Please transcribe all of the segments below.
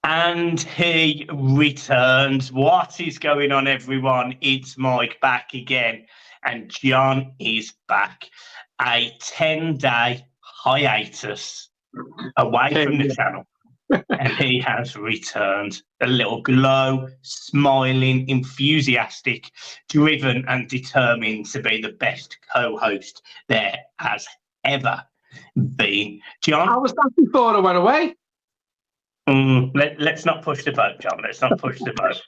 And he returns. What is going on, everyone? It's Mike back again, and John is back. A 10-day hiatus away from the channel, and he has returned. A little glow, smiling, enthusiastic, driven, and determined to be the best co-host there has ever been. John? I was that before I went away. Let's not push the boat, John. Let's not push the boat.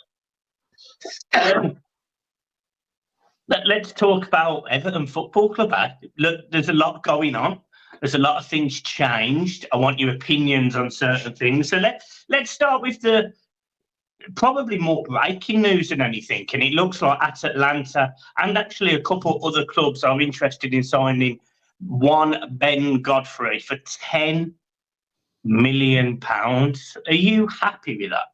Let's talk about Everton Football Club. Look, there's a lot going on. There's a lot of things changed. I want your opinions on certain things. So let's start with the probably more breaking news than anything. And it looks like at Atlanta and actually a couple other clubs are interested in signing one Ben Godfrey for £10 million. Are you happy with that?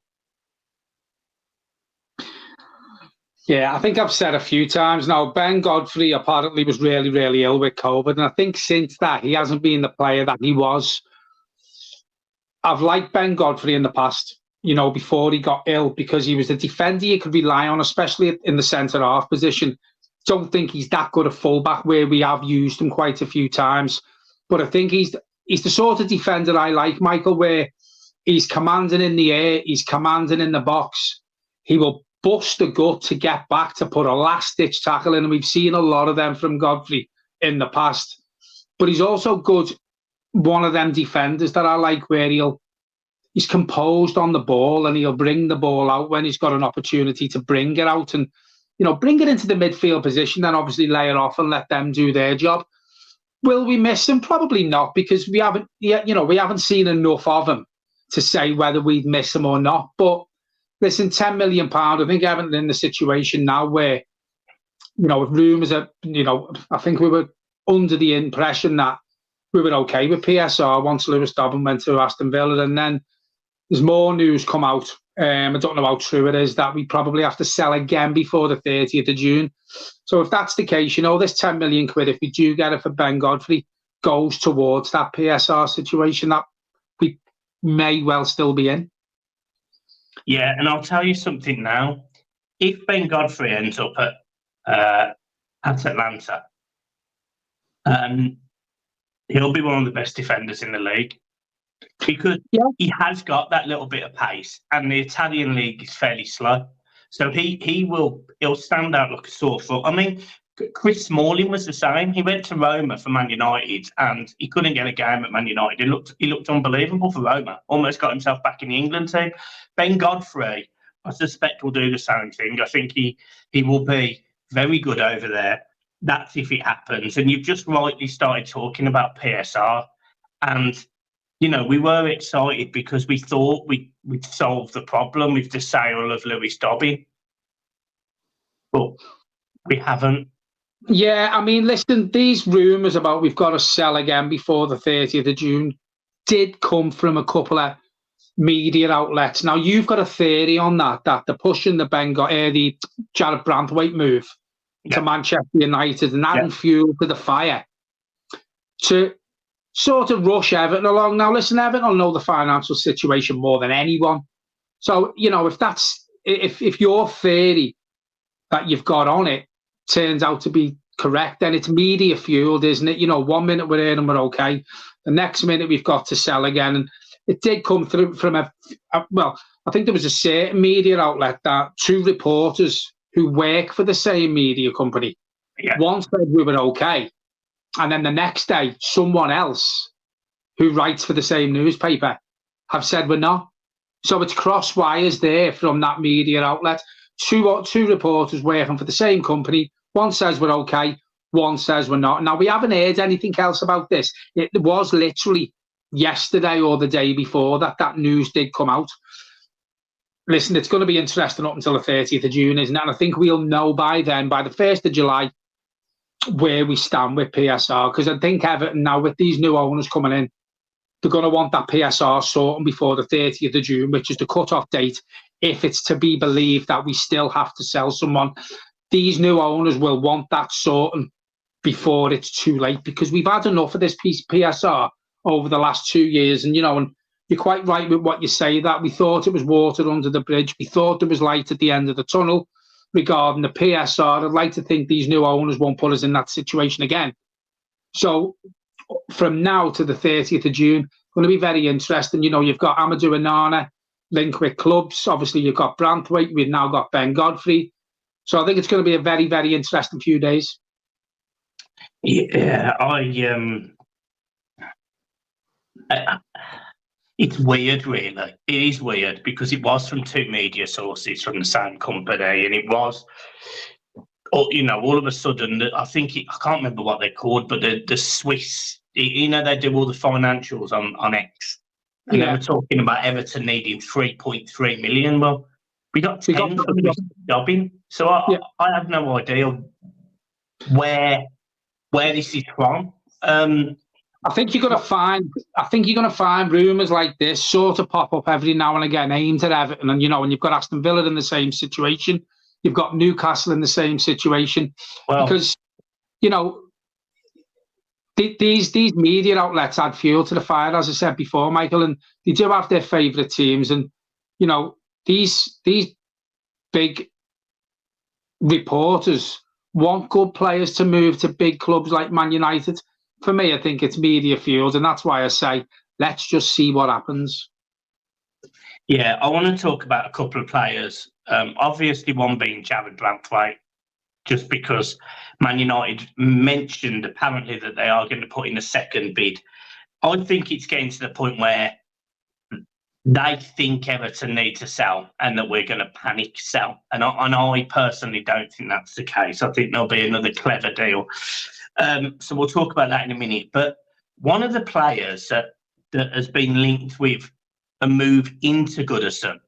Yeah, I think I've said a few times now, Ben Godfrey apparently was really, really ill with COVID. And I think since that, he hasn't been the player that he was. I've liked Ben Godfrey in the past, you know, before he got ill, because he was a defender you could rely on, especially in the centre-half position. Don't think he's that good a fullback, where we have used him quite a few times. But I think he's the sort of defender I like, Michael, where he's commanding in the air, he's commanding in the box. He will bust the gut to get back, to put a last-ditch tackle in, and we've seen a lot of them from Godfrey in the past. But he's also good, one of them defenders that I like, where he's composed on the ball, and he'll bring the ball out when he's got an opportunity to bring it out, and, you know, bring it into the midfield position, then obviously lay it off and let them do their job. Will we miss him? Probably not, because we haven't seen enough of him to say whether we'd miss him or not. But listen, £10 million, I think Everton in the situation now where, you know, if rumours are, you know, I think we were under the impression that we were okay with PSR once Lewis Dobbin went to Aston Villa, and then there's more news come out. I don't know how true it is, that we probably have to sell again before the 30th of June. So if that's the case, you know, this £10 million, if we do get it for Ben Godfrey, goes towards that PSR situation that we may well still be in. Yeah, and I'll tell you something now. If Ben Godfrey ends up at Atlanta, he'll be one of the best defenders in the league, because he has got that little bit of pace, and the Italian league is fairly slow. So he'll stand out like a sore foot. I mean, Chris Smalling was the same. He went to Roma for Man United, and he couldn't get a game at Man United. He looked unbelievable for Roma. Almost got himself back in the England team. Ben Godfrey, I suspect, will do the same thing. I think he will be very good over there. That's if it happens. And you've just rightly started talking about PSR, and you know, we were excited because we thought we'd solved the problem with the sale of Lewis Dobbin, but we haven't. Yeah, I mean, listen, these rumours about we've got to sell again before the 30th of June did come from a couple of media outlets. Now, you've got a theory on that they're pushing the Jared Branthwaite move to Manchester United, and adding fuel to the fire to sort of rush Everton along. Now, listen, Everton will know the financial situation more than anyone. So, you know, if your theory that you've got on it turns out to be correct, then it's media fueled, isn't it? You know, 1 minute we're in and we're okay. The next minute we've got to sell again. And it did come through from I think there was a certain media outlet that two reporters who work for the same media company, one said we were okay, and then the next day someone else who writes for the same newspaper have said we're not. So it's cross wires there from that media outlet. Two reporters working for the same company. One says we're okay, one says we're not. Now, we haven't heard anything else about this. It was literally yesterday or the day before that news did come out. Listen, it's going to be interesting up until the 30th of June, isn't it? And I think we'll know by then, by the 1st of July, where we stand with PSR. Because I think Everton now, with these new owners coming in, they're going to want that PSR sorting before the 30th of June, which is the cut-off date if it's to be believed that we still have to sell someone, these new owners will want that sorting before it's too late, because we've had enough of this PSR over the last 2 years. And, and you're quite right with what you say, that we thought it was water under the bridge. We thought there was light at the end of the tunnel regarding the PSR. I'd like to think these new owners won't put us in that situation again. So from now to the 30th of June, going to be very interesting. You've got Amadou Onana linked with clubs. Obviously, you've got Bramley. We've now got Ben Godfrey. So I think it's going to be a very, very interesting few days. Yeah, it's weird, really. It is weird, because it was from two media sources from the same company, and it was, all of a sudden, I can't remember what they're called, but the Swiss, they do all the financials on X, and they were talking about Everton needing 3.3 million. Well, we got 10 for this jobbing, so I have no idea where this is from. I think you're going to find rumours like this sort of pop up every now and again aimed at Everton, and and you've got Aston Villa in the same situation, you've got Newcastle in the same situation, because these media outlets add fuel to the fire, as I said before, Michael, and they do have their favourite teams, and these big reporters want good players to move to big clubs like Man United. For me, I think it's media fueled, and that's why I say, let's just see what happens. Yeah, I want to talk about a couple of players. Obviously, one being Jared Bramley, just because Man United mentioned apparently that they are going to put in a second bid. I think it's getting to the point where they think Everton need to sell and that we're going to panic sell. And I personally don't think that's the case. I think there'll be another clever deal. So we'll talk about that in a minute. But one of the players that has been linked with a move into Goodison,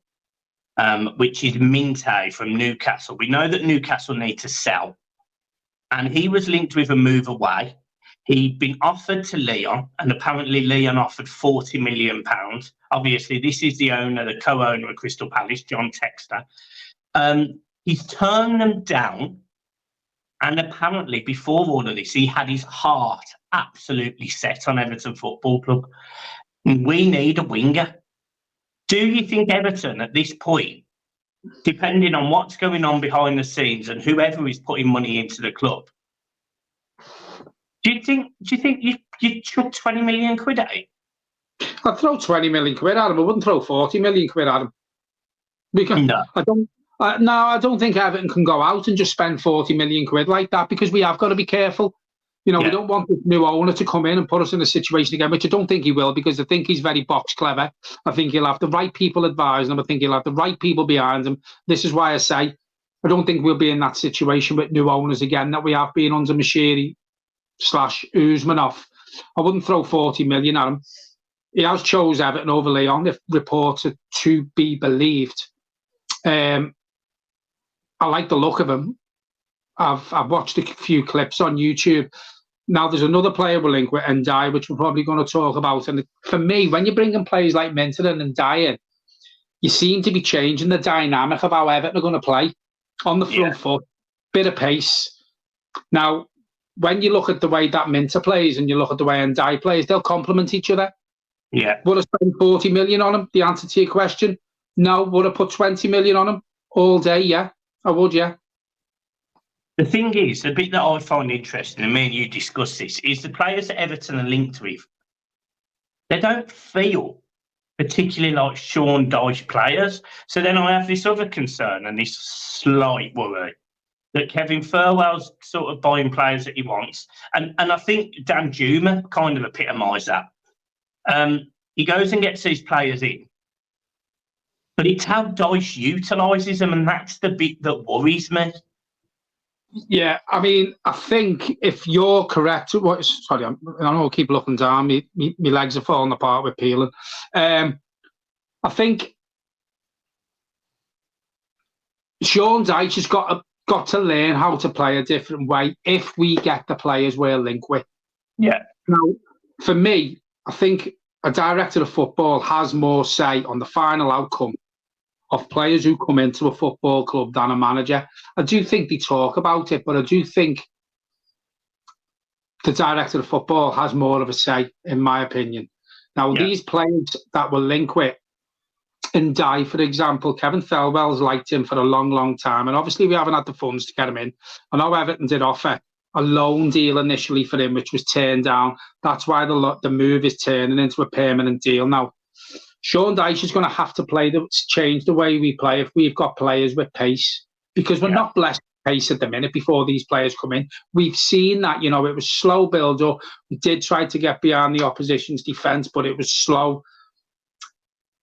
which is Minte from Newcastle. We know that Newcastle need to sell, and he was linked with a move away. He'd been offered to Lyon, and apparently Lyon offered £40 million. Obviously, this is the co-owner of Crystal Palace, John Textor. He's turned them down, and apparently before all of this, he had his heart absolutely set on Everton Football Club. We need a winger. Do you think Everton at this point, depending on what's going on behind the scenes and whoever is putting money into the club, do you think you'd chuck 20 million quid at it? I'd throw 20 million quid at him. I wouldn't throw 40 million quid at him. Because no. I don't think Everton can go out and just spend 40 million quid like that, because we have got to be careful. We don't want the new owner to come in and put us in a situation again, which I don't think he will, because I think he's very box clever. I think he'll have the right people advising him. I think he'll have the right people behind him. This is why I say I don't think we'll be in that situation with new owners again that we have been under Mashiri / Usmanov. I wouldn't throw 40 million at him. He has chose Everton over Lyon, if reports are to be believed. I like the look of him. I've watched a few clips on YouTube. Now, there's another player we're linked with, Ndiaye, which we're probably going to talk about. And for me, when you bring in players like Minter and Ndiaye, you seem to be changing the dynamic of how Everton are going to play on the front foot, bit of pace. Now, when you look at the way that Minter plays and you look at the way Ndiaye plays, they'll complement each other. Yeah. Would I spend 40 million on him? The answer to your question, no. Would I put 20 million on him all day? Yeah, I would, yeah. The thing is, the bit that I find interesting, and me and you discuss this, is the players that Everton are linked with, they don't feel particularly like Sean Dyche players. So then I have this other concern and this slight worry that Kevin Furwell's sort of buying players that he wants. And I think Dan Juma kind of epitomised that. He goes and gets these players in, but it's how Dyche utilises them, and that's the bit that worries me. Yeah, I mean, I think if you're correct, sorry, I know I keep looking down. My legs are falling apart with peeling. I think Sean Dyche has got to learn how to play a different way if we get the players we're linked with. Yeah. Now, for me, I think a director of football has more say on the final outcome of players who come into a football club than a manager. I do think they talk about it, but I do think the director of football has more of a say, in my opinion. Now, these players that we're linked with, Ndiaye, for example, Kevin Thelwell's liked him for a long, long time, and obviously we haven't had the funds to get him in. I know Everton did offer a loan deal initially for him, which was turned down. That's why the move is turning into a permanent deal now. Sean Dyche is going to have to change the way we play if we've got players with pace, because we're not blessed with pace at the minute before these players come in. We've seen that, it was slow build-up. We did try to get behind the opposition's defence, but it was slow.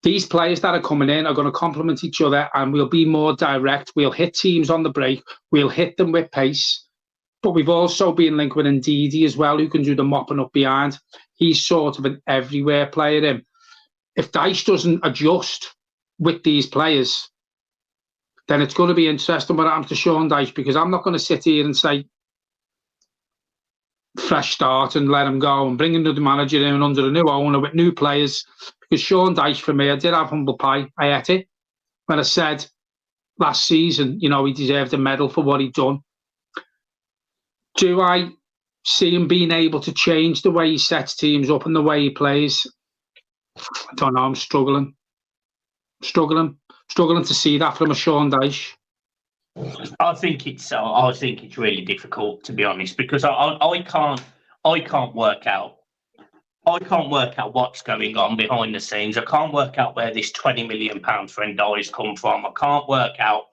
These players that are coming in are going to complement each other, and we'll be more direct. We'll hit teams on the break. We'll hit them with pace. But we've also been linked with Ndidi as well, who can do the mopping up behind. He's sort of an everywhere player. If Dyche doesn't adjust with these players, then it's going to be interesting what happens to Sean Dyche, because I'm not going to sit here and say fresh start and let him go and bring another manager in under a new owner with new players. Because Sean Dyche, for me, I did have humble pie. I ate it when I said last season, he deserved a medal for what he'd done. Do I see him being able to change the way he sets teams up and the way he plays? I don't know. I'm struggling to see that from a Sean Dyche. I think it's really difficult, to be honest, because I can't work out what's going on behind the scenes. I can't work out where this £20 million for Ndiaye's come from. I can't work out.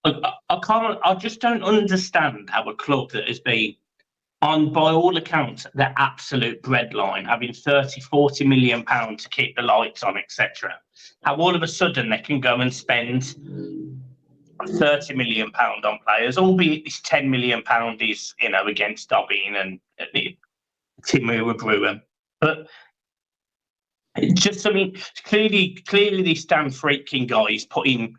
I just don't understand how a club that has been on, by all accounts, the absolute breadline, having 30-40 million pounds to keep the lights on, etc., how all of a sudden they can go and spend £30 million on players, albeit this £10 million is, against Dobbin and Timur Brewer. But just, clearly this Dan Friedkin guy is putting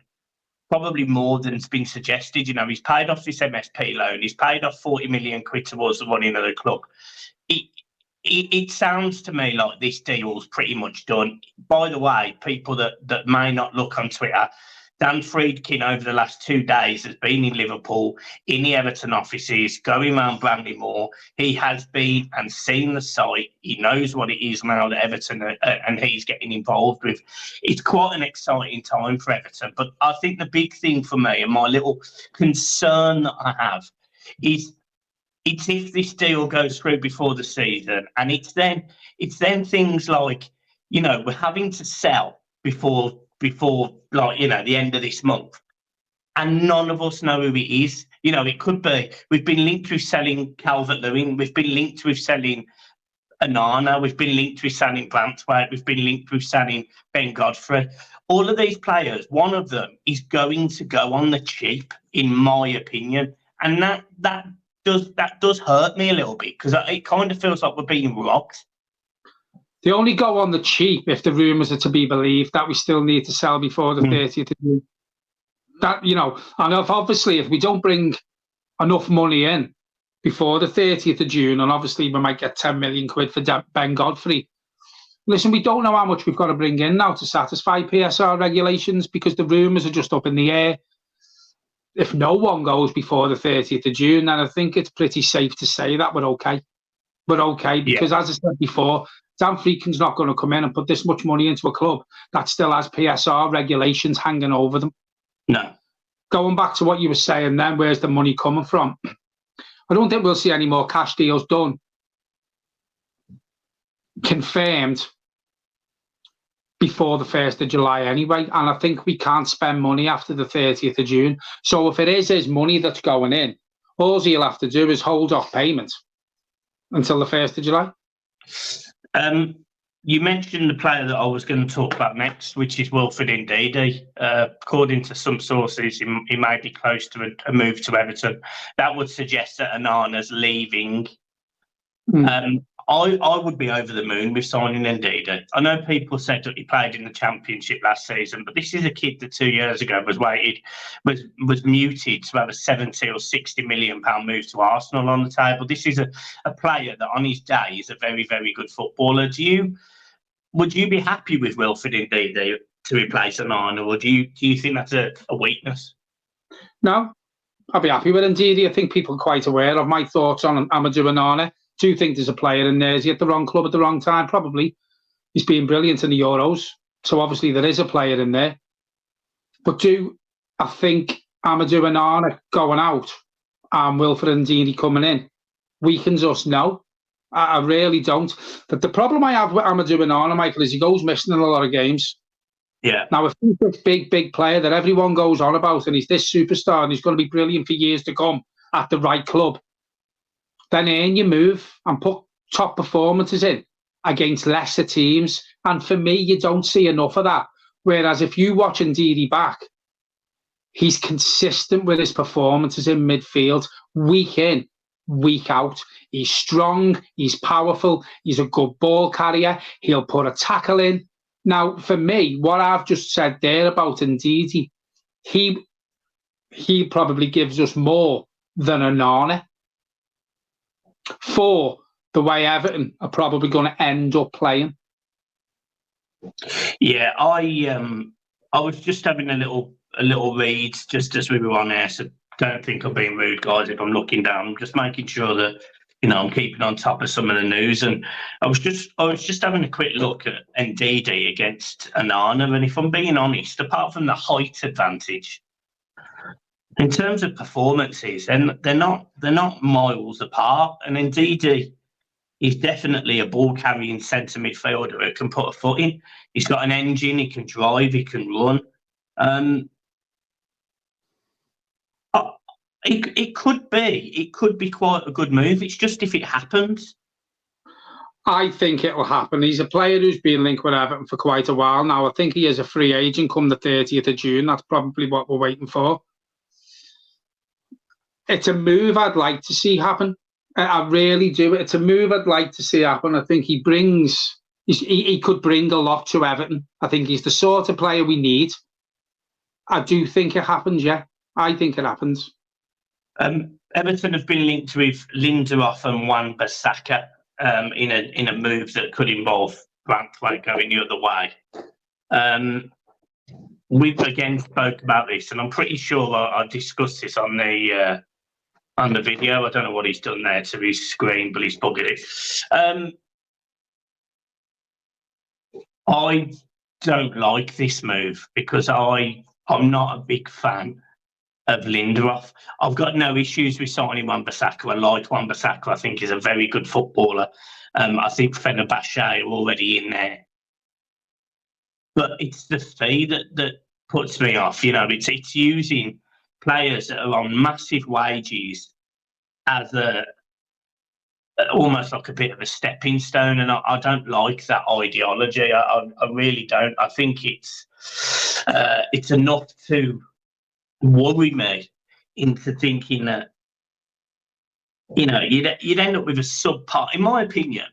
probably more than's been suggested. He's paid off this MSP loan. He's paid off 40 million quid towards the running of the club. It sounds to me like this deal's pretty much done. By the way, people that may not look on Twitter, Dan Friedkin over the last 2 days has been in Liverpool, in the Everton offices, going around Bramley more. He has been and seen the site. He knows what it is now that Everton and he's getting involved with. It's quite an exciting time for Everton. But I think the big thing for me and my little concern that I have is it's if this deal goes through before the season, and it's then things like, we're having to sell before the end of this month, and none of us know who it is. It could be we've been linked with selling Calvert-Lewin, we've been linked with selling Onana, we've been linked with selling Bramley, we've been linked with selling Ben Godfrey. All of these players, one of them is going to go on the cheap, in my opinion, and that does hurt me a little bit, because it kind of feels like we're being robbed. They only go on the cheap if the rumours are to be believed that we still need to sell before the 30th of June. That, and if we don't bring enough money in before the 30th of June, and obviously we might get 10 million quid for Ben Godfrey. Listen, we don't know how much we've got to bring in now to satisfy PSR regulations, because the rumours are just up in the air. If no one goes before the 30th of June, then I think it's pretty safe to say that we're okay. We're okay, because as I said before, Dan Friedkin's not going to come in and put this much money into a club that still has PSR regulations hanging over them. No. Going back to what you were saying then, where's the money coming from? I don't think we'll see any more cash deals done, confirmed, before the 1st of July anyway. And I think we can't spend money after the 30th of June. So if it is his money that's going in, all he'll have to do is hold off payment until the 1st of July. You mentioned the player that I was going to talk about next, which is Wilfred Ndidi. According to some sources, he may be close to a move to Everton. That would suggest that Onana's leaving. I would be over the moon with signing Ndidi. I know people said that he played in the Championship last season, but this is a kid that 2 years ago was muted to have a 70 or 60 million pound move to Arsenal on the table. This is a player that on his day is a very, very good footballer. Would you be happy with Wilfred Ndidi to replace Onana, or do you think that's a weakness? No, I'll be happy with Ndidi. I think people are quite aware of my thoughts on Amadou Onana. Do you think there's a player in there? Is he at the wrong club at the wrong time? Probably. He's been brilliant in the Euros, so obviously there is a player in there. But I think Amadou Onana going out and Wilfred Ndidi coming in weakens us? No, I really don't. But the problem I have with Amadou Onana, Michael, is he goes missing in a lot of games. Yeah. Now, if he's this big player that everyone goes on about, and he's this superstar, and he's going to be brilliant for years to come at the right club, then you move and put top performances in against lesser teams. And for me, you don't see enough of that. Whereas if you watch Ndidi back, he's consistent with his performances in midfield, week in, week out. He's strong, he's powerful, he's a good ball carrier, he'll put a tackle in. Now, for me, what I've just said there about Ndidi, he probably gives us more than Onana for the way Everton are probably going to end up playing. Yeah, I was just having a little read just as we were on air, so don't think I'm being rude, guys. If I'm looking down, I'm just making sure that I'm keeping on top of some of the news. And I was just having a quick look at Ndidi against Onana, and if I'm being honest, apart from the height advantage, in terms of performances, then they're not miles apart. And Ndidi is definitely a ball carrying centre midfielder who can put a foot in. He's got an engine. He can drive. He can run. It could be quite a good move. It's just if it happens. I think it will happen. He's a player who's been linked with Everton for quite a while now. I think he is a free agent come the 30th of June. That's probably what we're waiting for. It's a move I'd like to see happen. I really do. It's a move I'd like to see happen. I think he could bring a lot to Everton. I think he's the sort of player we need. I do think it happens, yeah. I think it happens. Everton have been linked with Lindelof and Wan-Bissaka in a move that could involve Bramley going the other way. We've again spoke about this, and I'm pretty sure I discussed this on the video. I don't know what he's done there to his screen, but he's buggered it. I don't like this move because I'm not a big fan of Lindelof. I've got no issues with signing Wan-Bissaka. I like Wan-Bissaka. I think he's a very good footballer. I think Fenerbahce are already in there. But it's the fee that puts me off. It's using players that are on massive wages as almost like a bit of a stepping stone, and I don't like that ideology. I really don't. I think it's enough to worry me into thinking that you'd end up with a subpar. In my opinion,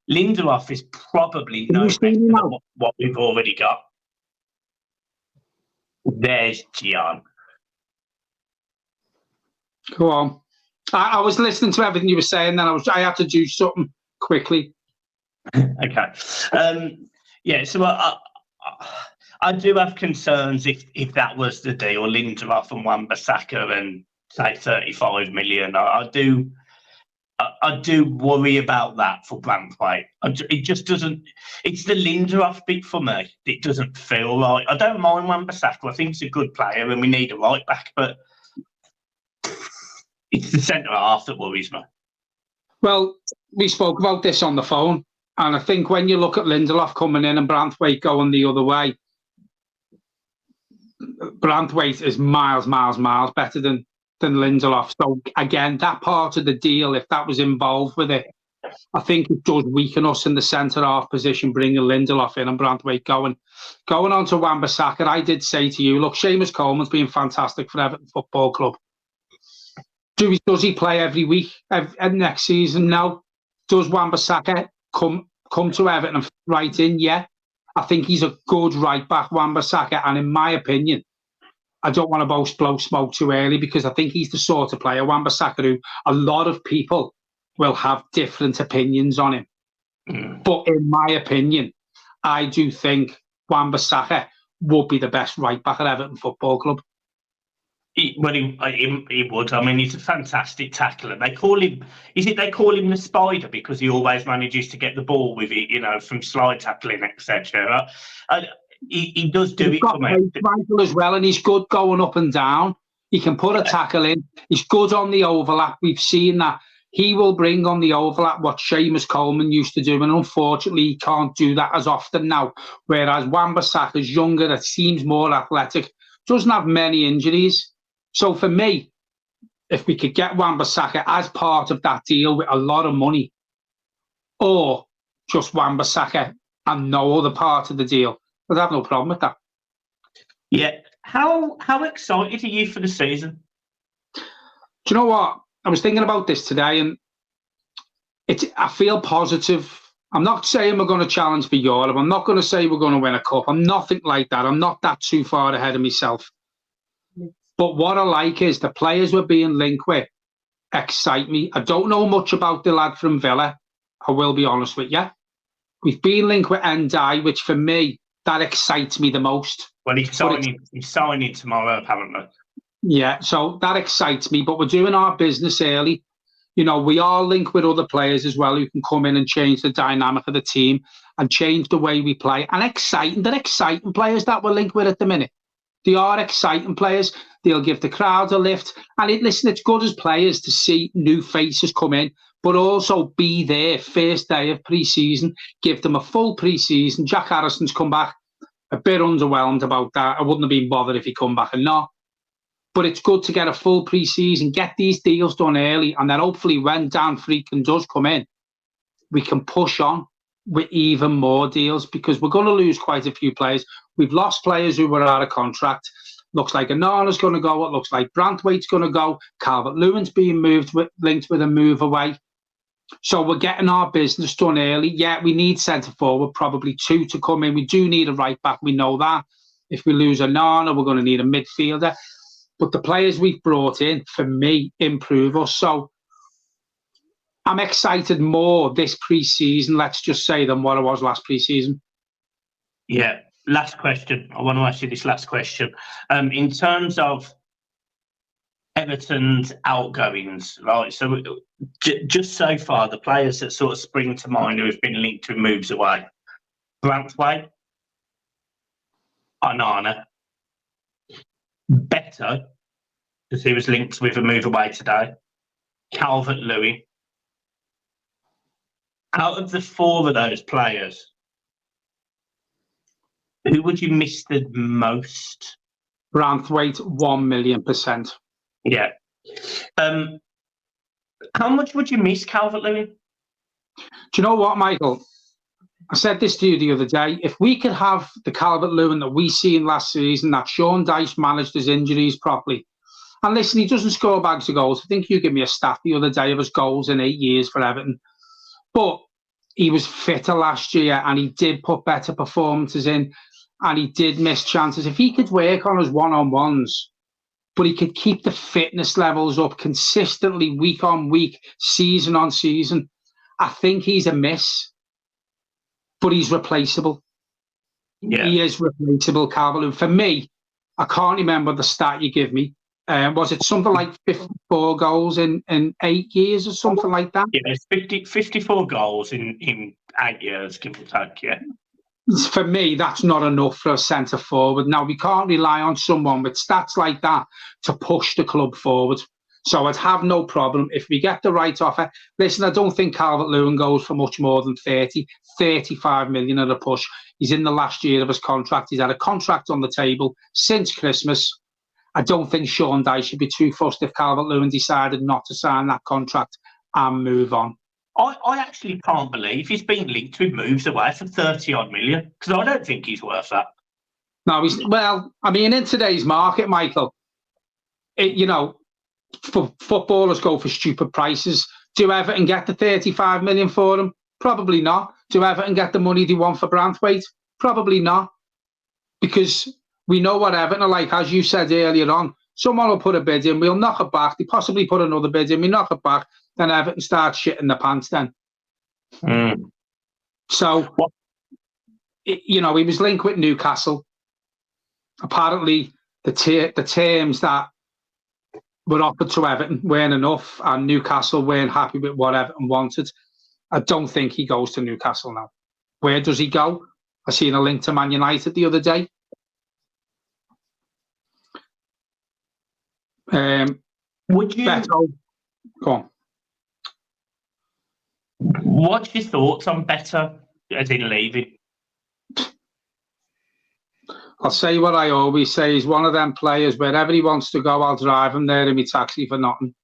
Lindelof is probably no better than what we've already got. There's Gian. Go on. I was listening to everything you were saying, then I had to do something quickly. Okay. So I do have concerns if that was the deal, Lindelof and Wan-Bissaka and say 35 million. I do worry about that for Bramley. It just doesn't. It's the Lindelof bit for me. It doesn't feel right. I don't mind Wan-Bissaka. I think he's a good player, and we need a right back, but it's the centre half that worries me. Well, we spoke about this on the phone, and I think when you look at Lindelof coming in and Branthwaite going the other way, Branthwaite is miles better than Lindelof. So again, that part of the deal, if that was involved with it, I think it does weaken us in the centre half position, bringing Lindelof in and Branthwaite going on to Wan-Bissaka. I did say to you, look, Seamus Coleman's been fantastic for Everton Football Club. Does he play every week next season? No. Does Wan-Bissaka come to Everton and right in? Yeah. I think he's a good right back, Wan-Bissaka, and in my opinion, I don't want to blow smoke too early because I think he's the sort of player, Wan-Bissaka, who a lot of people will have different opinions on him. But in my opinion, I do think Wan-Bissaka would be the best right back at Everton Football Club. He would. I mean, he's a fantastic tackler. They call him the Spider because he always manages to get the ball with it, you know, from slide tackling, etc. He does do it for me as well, and he's good going up and down. He can put a tackle in. He's good on the overlap. We've seen that. He will bring on the overlap what Seamus Coleman used to do, and unfortunately he can't do that as often now. Whereas Wan-Bissaka's younger, it seems more athletic, doesn't have many injuries. So for me, if we could get Wan-Bissaka as part of that deal with a lot of money, or just Wan-Bissaka and no other part of the deal, I'd have no problem with that. Yeah. How excited are you for the season? Do you know what? I was thinking about this today, and I feel positive. I'm not saying we're going to challenge for Europe. I'm not going to say we're going to win a cup. I'm nothing like that. I'm not that too far ahead of myself. But what I like is the players we're being linked with excite me. I don't know much about the lad from Villa. I will be honest with you. We've been linked with Ndai, which for me, that excites me the most. Well, he's signing tomorrow, apparently. Yeah, so that excites me. But we're doing our business early. You know, we are linked with other players as well who can come in and change the dynamic of the team and change the way we play. And they're exciting players that we're linked with at the minute. They are exciting players. They'll give the crowd a lift. And it's good as players to see new faces come in, but also be there first day of pre-season, give them a full pre-season. Jack Harrison's come back. A bit underwhelmed about that. I wouldn't have been bothered if he come back or not. But it's good to get a full pre-season, get these deals done early, and then hopefully when Dan Friedkin does come in, we can push on with even more deals, because we're going to lose quite a few players. We've lost players who were out of contract. Looks like Onana's going to go. It looks like Branthwaite's going to go. Calvert-Lewin's being linked with a move away. So we're getting our business done early. Yeah, we need centre-forward, probably 2 to come in. We do need a right-back. We know that. If we lose Onana, we're going to need a midfielder. But the players we've brought in, for me, improve us. So I'm excited more this pre-season, let's just say, than what I was last pre-season. Yeah. Last question. I want to ask you this last question. In terms of Everton's outgoings, right? So just so far, the players that sort of spring to mind who have been linked with moves away: Branthwaite, Onana, Better, because he was linked with a move away today, Calvert-Lewin. Out of the 4 of those players, who would you miss the most? Branthwaite, 1,000,000%. Yeah. How much would you miss Calvert-Lewin? Do you know what, Michael? I said this to you the other day. If we could have the Calvert-Lewin that we seen last season, that Sean Dyche managed his injuries properly. And listen, he doesn't score bags of goals. I think you gave me a stat the other day of his goals in 8 years for Everton. But he was fitter last year, and he did put better performances in, and he did miss chances. If he could work on his one-on-ones, but he could keep the fitness levels up consistently week on week, season on season, I think he's a miss. But he's replaceable. Yeah. He is replaceable, Calvert-Lewin. For me, I can't remember the stat you give me. Was it something like 54 goals in 8 years or something like that? Yeah, it's 54 goals in 8 years, give or take, yeah. For me, that's not enough for a centre-forward. Now, we can't rely on someone with stats like that to push the club forward. So I'd have no problem if we get the right offer. Listen, I don't think Calvert-Lewin goes for much more than 35 million at a push. He's in the last year of his contract. He's had a contract on the table since Christmas. I don't think Sean Dyche should be too fussed if Calvert-Lewin decided not to sign that contract and move on. I actually can't believe he's been linked with moves away for 30-odd million, because I don't think he's worth that. No, in today's market, Michael, footballers go for stupid prices. Do Everton get the 35 million for him? Probably not. Do Everton get the money they want for Branthwaite? Probably not. Because we know what Everton are like, as you said earlier on. Someone will put a bid in, we'll knock it back. They possibly put another bid in, we knock it back, then Everton starts shitting the pants then. So, he was linked with Newcastle. apparently the terms that were offered to Everton weren't enough, and Newcastle weren't happy with what Everton wanted. I don't think he goes to Newcastle now. Where does he go? I seen a link to Man United the other day. Would you? Beto, go on. What's your thoughts on Beto as in leaving? I'll say what I always say. He's one of them players, wherever he wants to go, I'll drive him there in my taxi for nothing.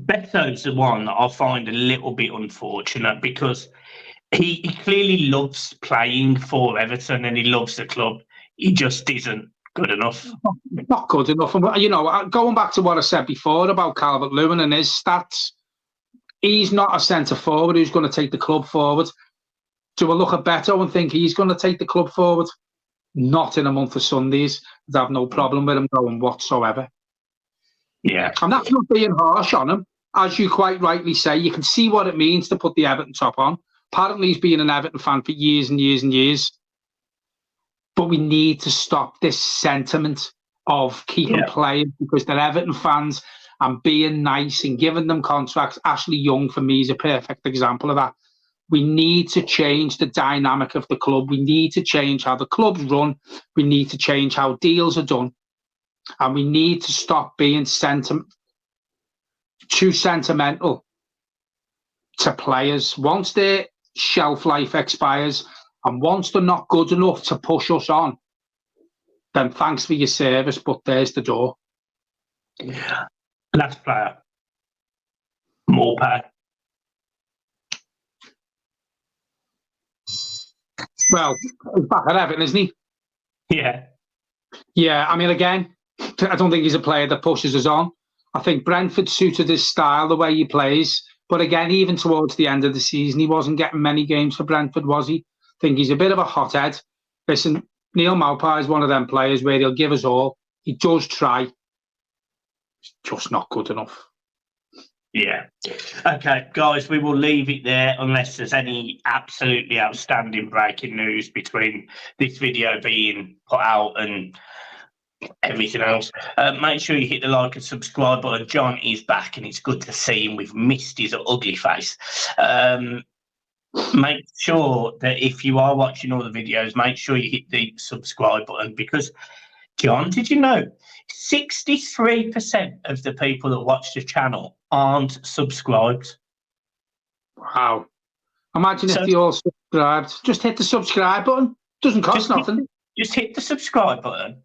Beto's the one that I find a little bit unfortunate because he clearly loves playing for Everton and he loves the club. He just isn't good enough. Not good enough. You know, going back to what I said before about Calvert-Lewin and his stats, he's not a centre-forward who's going to take the club forward. Do I look at Beto and think he's going to take the club forward? Not in a month of Sundays. I'd have no problem with him going whatsoever. Yeah. And that's not being harsh on him. As you quite rightly say, you can see what it means to put the Everton top on. Apparently he's been an Everton fan for years and years and years. But we need to stop this sentiment of keeping playing because they're Everton fans and being nice and giving them contracts. Ashley Young, for me, is a perfect example of that. We need to change the dynamic of the club. We need to change how the club's run. We need to change how deals are done. And we need to stop being too sentimental to players. Once their shelf life expires and once they're not good enough to push us on, then thanks for your service, but there's the door. Yeah. Last player. More pay. Well, he's back at Everton, isn't he? Yeah. Yeah, I mean, again, I don't think he's a player that pushes us on. I think Brentford suited his style, the way he plays. But again, even towards the end of the season, he wasn't getting many games for Brentford, was he? I think he's a bit of a hothead. Listen, Neil Maupay is one of them players where he'll give us all. He does try. He's just not good enough. Yeah. Okay, guys, we will leave it there unless there's any absolutely outstanding breaking news between this video being put out and everything else. Make sure you hit the like and subscribe button. John is back and it's good to see him. We've missed his ugly face. Make sure that if you are watching all the videos, make sure you hit the subscribe button because, John, did you know 63% of the people that watch the channel aren't subscribed? Wow. Imagine if they all subscribed. Just hit the subscribe button. Doesn't cost nothing. Just hit the subscribe button.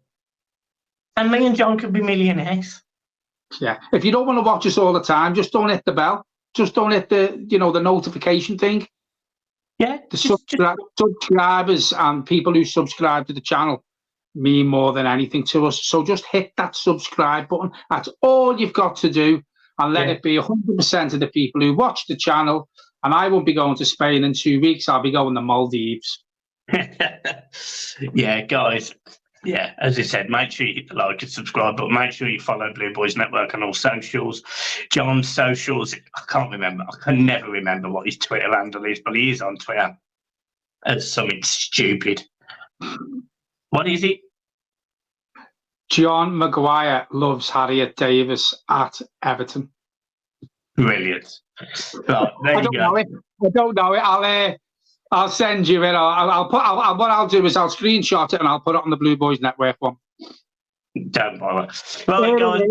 And me and John could be millionaires. Yeah. If you don't want to watch us all the time, just don't hit the bell. Just don't hit the, the notification thing. Yeah. The subscribers and people who subscribe to the channel mean more than anything to us. So just hit that subscribe button. That's all you've got to do. And let it be 100% of the people who watch the channel. And I won't be going to Spain in 2 weeks. I'll be going to Maldives. Yeah, guys. Yeah, as I said, make sure you hit the like and subscribe, but make sure you follow Blue Boys Network on all socials. John's socials, I can't remember. I can never remember what his Twitter handle is, but he is on Twitter as something stupid. What is it? John Maguire loves Harriet Davis at Everton. Brilliant. Right, there you go. I don't know it. I'll send you it. What I'll do is I'll screenshot it and I'll put it on the Blue Boys Network one. Don't bother. Right, guys.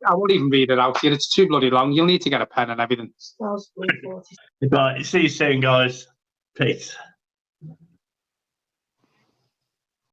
I won't even read it out here. It's too bloody long. You'll need to get a pen and everything. Right, see you soon, guys. Peace.